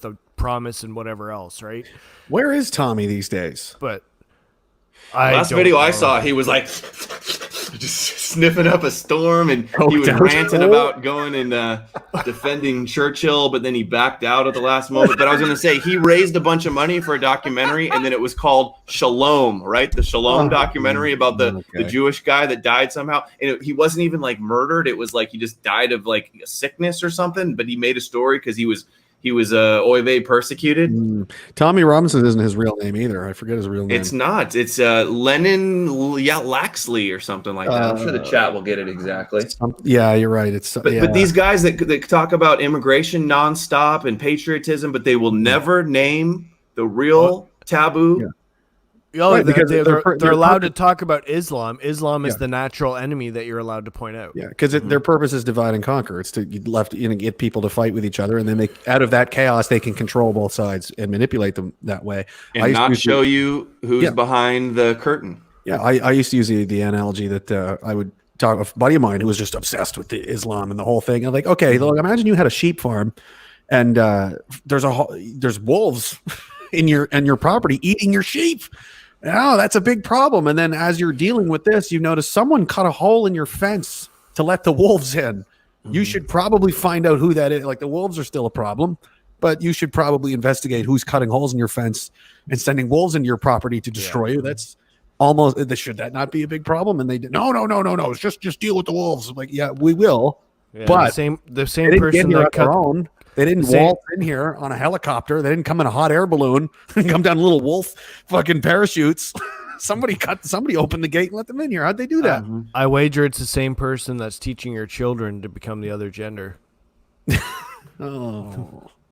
the promise and whatever else, right? Where is Tommy these days? But Last video I saw, he was like just sniffing up a storm, and he was ranting about going and defending Churchill, but then he backed out at the last moment. But I was going to say, he raised a bunch of money for a documentary, and then it was called Shalom, right? The Shalom documentary about the Jewish guy that died somehow. And he wasn't even like murdered. It was like he just died of like a sickness or something, but he made a story because he was oy vey persecuted. Tommy Robinson isn't his real name either. I forget his real name. It's not. It's Lennon Laxley or something like that. I'm sure the chat will get it exactly. Yeah, you're right. But these guys that talk about immigration nonstop and patriotism, but they will never name the real taboo. Yeah. Oh, Right, because they're allowed to talk about Islam. Islam is the natural enemy that you're allowed to point out. Yeah, because their purpose is divide and conquer. It's to get people to fight with each other, and then out of that chaos, they can control both sides and manipulate them that way. And not show you who's behind the curtain. Yeah, I used to use the analogy that I would talk with a buddy of mine who was just obsessed with the Islam and the whole thing. I'm like, okay, look, imagine you had a sheep farm, and there's wolves in your property eating your sheep. Oh, that's a big problem. And then as you're dealing with this, you notice someone cut a hole in your fence to let the wolves in. You should probably find out who that is. Like, the wolves are still a problem, but you should probably investigate who's cutting holes in your fence and sending wolves into your property to destroy you. That's almost, should that not be a big problem? And they did, no. It's just deal with the wolves. I'm like, yeah, we will. Yeah, but the same person that cut own. They didn't waltz in here on a helicopter. They didn't come in a hot air balloon and come down little wolf fucking parachutes. Somebody opened the gate and let them in here. How'd they do that? I wager it's the same person that's teaching your children to become the other gender. Oh,